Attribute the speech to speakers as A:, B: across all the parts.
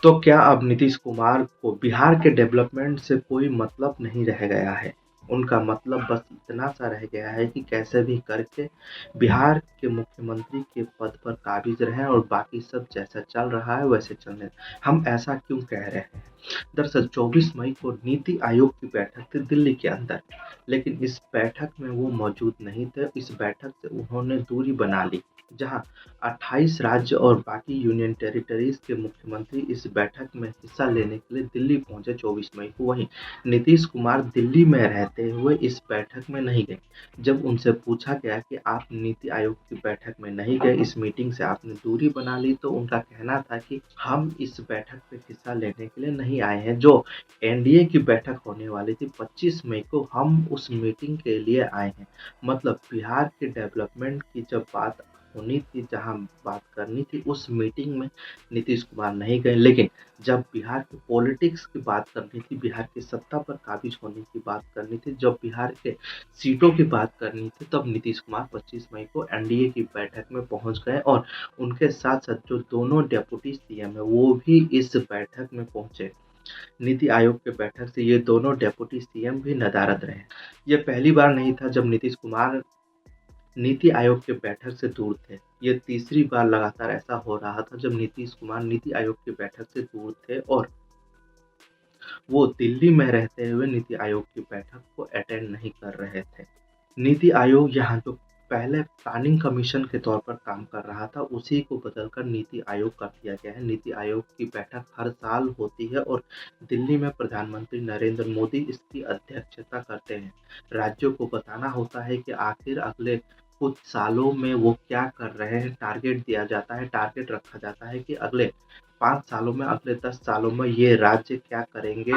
A: तो क्या अब नीतीश कुमार को बिहार के डेवलपमेंट से कोई मतलब नहीं रह गया है? उनका मतलब बस इतना सा रह गया है कि कैसे भी करके बिहार के मुख्यमंत्री के पद पर काबिज़ रहें और बाकी सब जैसा चल रहा है वैसे चलने दें। हम ऐसा क्यों कह रहे हैं? दरअसल 24 मई को नीति आयोग की बैठक थी दिल्ली के अंदर, लेकिन इस बैठक में वो मौजूद नहीं थे। इस बैठक से उन्होंने दूरी बना ली, जहां 28 राज्य और बाकी यूनियन टेरिटरीज के मुख्यमंत्री इस बैठक में हिस्सा लेने के लिए दिल्ली पहुंचे 24 मई को। वहीं नीतीश कुमार दिल्ली में रहते हुए इस बैठक में नहीं गए। जब उनसे पूछा गया कि आप नीति आयोग की बैठक में नहीं गए, इस मीटिंग से आपने दूरी बना ली, तो उनका कहना था कि हम इस बैठक में हिस्सा लेने के लिए नहीं आए हैं। जो एनडीए की बैठक होने वाली थी 25 मई को, हम उस मीटिंग के लिए आए हैं। मतलब बिहार के डेवलपमेंट की जब बात होनी थी, जहां बात करनी थी, उस मीटिंग में नीतीश कुमार नहीं गए। लेकिन जब बिहार की पॉलिटिक्स की बात करनी थी, बिहार की सत्ता पर काबिज होने की बात करनी थी, जब बिहार के सीटों की बात करनी थी, तब नीतीश कुमार 25 मई को एनडीए की बैठक में पहुंच गए और उनके साथ-साथ जो दोनों डेप्यूटी सीएम हैं, वो भी इस बैठक में पहुंचे। नीति आयोग की बैठक से ये दोनों डेप्यूटी सीएम भी नदारद रहे। ये पहली बार नहीं था जब नीतीश कुमार नीति आयोग की बैठक से दूर थे। ये तीसरी बार लगातार ऐसा हो रहा था जब नीतीश कुमार नीति आयोग की बैठक से दूर थे और वो दिल्ली में रहते हुए नीति आयोग की बैठक को अटेंड नहीं कर रहे थे। नीति आयोग यहाँ जो पहले प्लानिंग कमीशन के तौर पर काम कर रहा था, उसी को बदलकर नीति आयोग कर दिया गया है। नीति आयोग की बैठक हर साल होती है और दिल्ली में प्रधानमंत्री नरेंद्र मोदी इसकी अध्यक्षता करते हैं। राज्यों को बताना होता है कि आखिर अगले कुछ सालों में वो क्या कर रहे हैं, टारगेट दिया जाता है, टारगेट रखा जाता है कि अगले 5 सालों में, अगले 10 सालों में ये राज्य क्या करेंगे।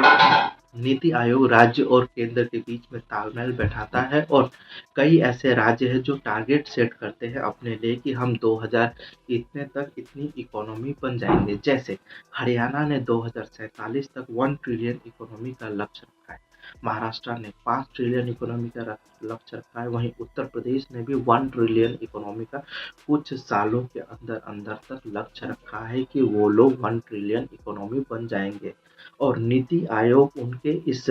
A: नीति आयोग राज्य और केंद्र के बीच में तालमेल बैठाता है और कई ऐसे राज्य हैं जो टारगेट सेट करते हैं अपने लिए कि हम 2000 इतने तक इतनी इकोनॉमी बन जाएंगे। जैसे हरियाणा ने 2047 तक 1 ट्रिलियन इकोनॉमी का लक्ष्य रखा है, महाराष्ट्र ने 5 ट्रिलियन इकोनॉमी का लक्ष्य रखा है, वहीं उत्तर प्रदेश ने भी 1 ट्रिलियन इकोनॉमी का कुछ सालों के अंदर अंदर तक लक्ष्य रखा है कि वो लोग 1 ट्रिलियन इकोनॉमी बन जाएंगे। और नीति आयोग उनके इस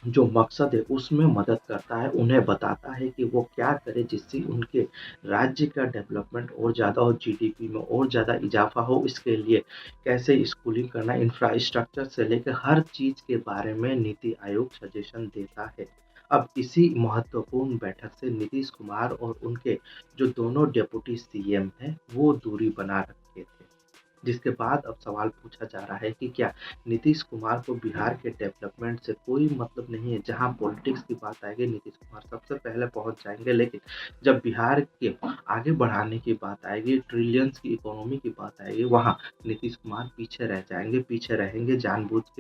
A: जो मकसद है उसमें मदद करता है, उन्हें बताता है कि वो क्या करें जिससे उनके राज्य का डेवलपमेंट और ज़्यादा हो, जीडीपी में और ज़्यादा इजाफा हो। इसके लिए कैसे स्कूलिंग करना, इंफ्रास्ट्रक्चर से लेकर हर चीज़ के बारे में नीति आयोग सजेशन देता है। अब इसी महत्वपूर्ण बैठक से नीतीश कुमार और उनके जो दोनों डेप्यूटी सीएम हैं, वो दूरी बना रखे थे। जिसके बाद अब सवाल पूछा जा रहा है कि क्या नीतीश कुमार को बिहार के डेवलपमेंट से कोई मतलब नहीं है? जहाँ पॉलिटिक्स की बात आएगी, नीतीश कुमार सबसे पहले पहुँच जाएँगे, लेकिन जब बिहार के आगे बढ़ाने की बात आएगी, ट्रिलियंस की इकोनॉमी की बात आएगी, वहाँ नीतीश कुमार पीछे रह जाएँगे, पीछे रहेंगे जानबूझ के।